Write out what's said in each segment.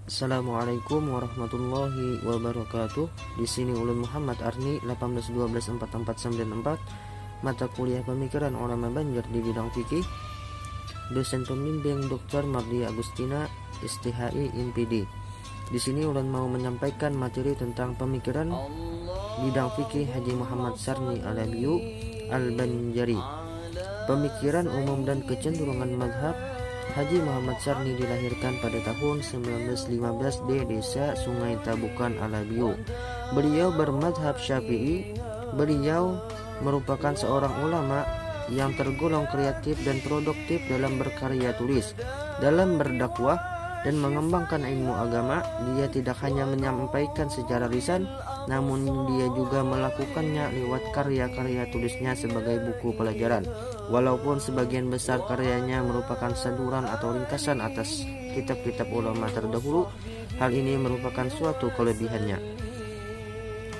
Assalamualaikum warahmatullahi wabarakatuh. Di sini Ulun Muhammad Arni 18124494, mata kuliah pemikiran ulama Banjar di bidang fikih. Dosen pembimbing Dr. Mardia Agustina, STHI MPD. Di sini Ulun mau menyampaikan materi tentang pemikiran bidang fikih Haji Muhammad Sarni Alabiyu Al-Banjari. Pemikiran umum dan kecenderungan madhab. Haji Muhammad Sarni dilahirkan pada tahun 1915 di desa Sungai Tabukan Alabiyu. Beliau bermadhab Syafi'i. Beliau merupakan seorang ulama yang tergolong kreatif dan produktif dalam berkarya tulis. Dalam berdakwah dan mengembangkan ilmu agama, dia tidak hanya menyampaikan secara lisan, namun dia juga melakukannya lewat karya-karya tulisnya sebagai buku pelajaran. Walaupun sebagian besar karyanya merupakan saduran atau ringkasan atas kitab-kitab ulama terdahulu, hal ini merupakan suatu kelebihannya.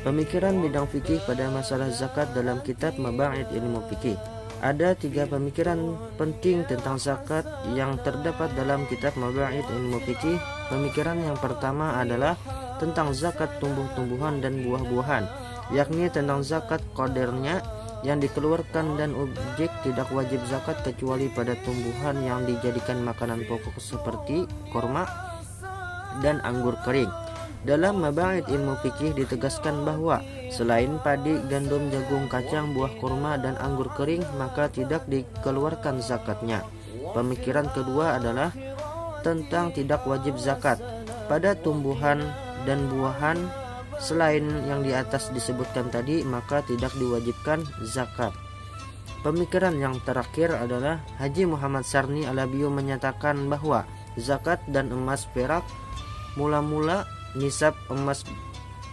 Pemikiran bidang fikih pada masalah zakat dalam kitab Maba'id Ilmu Fikih. Ada 3 pemikiran penting tentang zakat yang terdapat dalam kitab Maba'id Ilmu Fikih. Pemikiran yang pertama adalah tentang zakat tumbuh-tumbuhan dan buah-buahan, yakni tentang zakat qadarnya yang dikeluarkan dan objek tidak wajib zakat kecuali pada tumbuhan yang dijadikan makanan pokok seperti korma dan anggur kering. Dalam Maba'id Ilmu Fikih ditegaskan bahwa selain padi, gandum, jagung, kacang, buah kurma, dan anggur kering, maka tidak dikeluarkan zakatnya. Pemikiran kedua adalah tentang tidak wajib zakat pada tumbuhan dan buahan selain yang di atas disebutkan tadi, maka tidak diwajibkan zakat. Pemikiran yang terakhir adalah Haji Muhammad Sarni Alabiyu menyatakan bahwa zakat dan emas perak mula-mula nisab emas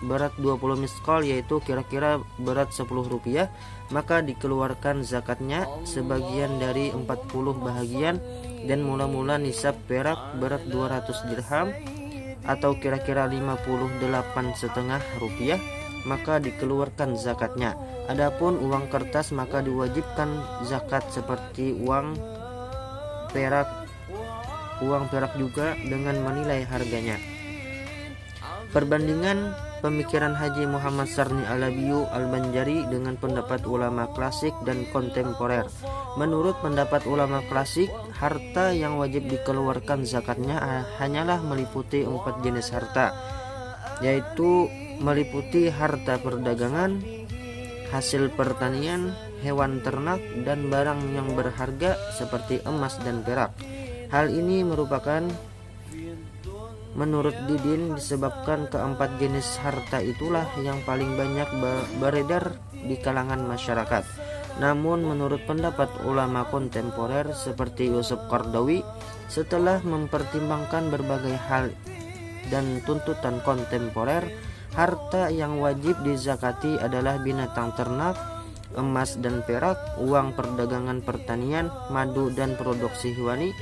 berat 20 miskal, yaitu kira-kira berat 10 rupiah, maka dikeluarkan zakatnya sebagian dari 40 bahagian, dan mula-mula nisab perak berat 200 dirham atau kira-kira 58,5 rupiah, maka dikeluarkan zakatnya. Adapun uang kertas maka diwajibkan zakat seperti uang perak juga dengan menilai harganya. Perbandingan pemikiran Haji Muhammad Sarni Alabiyu Al-Banjari dengan pendapat ulama klasik dan kontemporer. Menurut pendapat ulama klasik, harta yang wajib dikeluarkan zakatnya hanyalah meliputi 4 jenis harta, yaitu meliputi harta perdagangan, hasil pertanian, hewan ternak, dan barang yang berharga seperti emas dan perak. Hal ini merupakan menurut Didin disebabkan keempat jenis harta itulah yang paling banyak beredar di kalangan masyarakat. Namun menurut pendapat ulama kontemporer seperti Yusuf Qardawi, setelah mempertimbangkan berbagai hal dan tuntutan kontemporer, harta yang wajib dizakati adalah binatang ternak, emas dan perak, uang perdagangan pertanian, madu dan produksi hewani,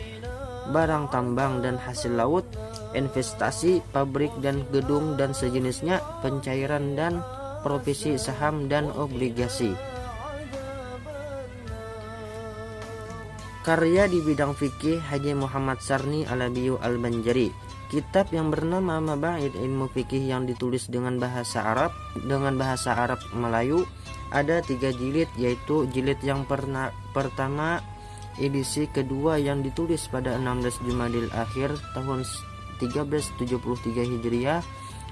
barang tambang dan hasil laut, investasi, pabrik dan gedung dan sejenisnya, pencairan dan provisi saham dan obligasi. Karya di bidang fikih Haji Muhammad Sarni Alabiyu Al-Banjari. Kitab yang bernama Maba'id Ilmu Fikih yang ditulis dengan bahasa Arab Melayu ada 3 jilid, yaitu jilid yang pertama edisi kedua yang ditulis pada 16 Jumadil Akhir tahun 1373 Hijriah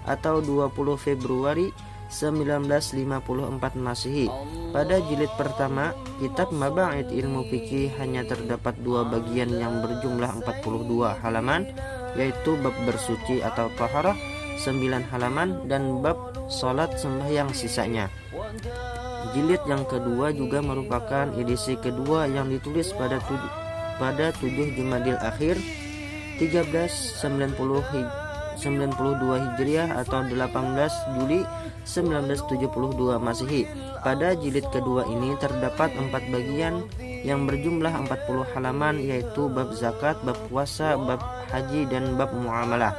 atau 20 Februari 1954 Masehi. Pada jilid pertama, kitab Maba'id Ilmu Fikih hanya terdapat 2 bagian yang berjumlah 42 halaman, yaitu bab bersuci atau taharah 9 halaman dan bab salat sembahyang sisanya. Jilid yang kedua juga merupakan edisi kedua yang ditulis pada 7 Jumadil Akhir 1392 Hijriah atau 18 Juli 1972 Masehi. Pada jilid kedua ini terdapat 4 bagian yang berjumlah 40 halaman, yaitu bab zakat, bab puasa, bab haji, dan bab muamalah.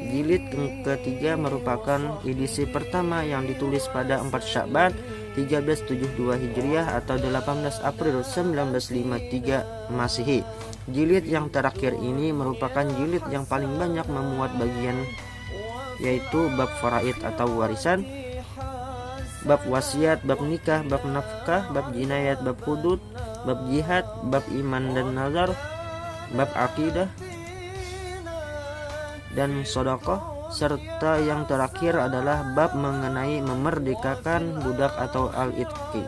Jilid ketiga merupakan edisi pertama yang ditulis pada 4 Sya'ban 1372 Hijriah atau 18 April 1953 Masehi. Jilid yang terakhir ini merupakan jilid yang paling banyak memuat bagian, yaitu bab faraid atau warisan, bab wasiat, bab nikah, bab nafkah, bab jinayat, bab hudud, bab jihad, bab iman dan nazar, bab akidah dan sedekah, serta yang terakhir adalah bab mengenai memerdekakan budak atau al-itqi.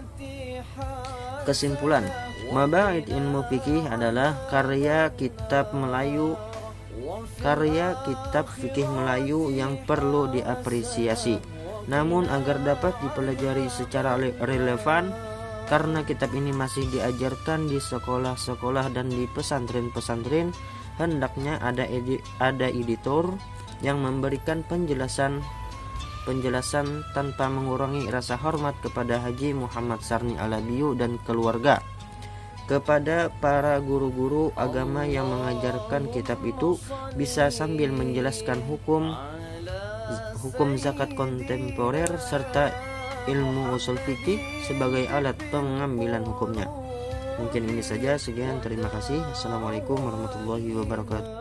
Kesimpulan, Mabahith ilmu fikih adalah karya kitab fikih Melayu yang perlu diapresiasi. Namun agar dapat dipelajari secara relevan, karena kitab ini masih diajarkan di sekolah-sekolah dan di pesantren-pesantren, hendaknya ada editor yang memberikan penjelasan tanpa mengurangi rasa hormat kepada Haji Muhammad Sarni Alabiyu dan keluarga. Kepada para guru-guru agama yang mengajarkan kitab itu, bisa sambil menjelaskan hukum zakat kontemporer serta ilmu usul fikih sebagai alat pengambilan hukumnya. Mungkin ini saja, sekian, terima kasih. Assalamualaikum warahmatullahi wabarakatuh.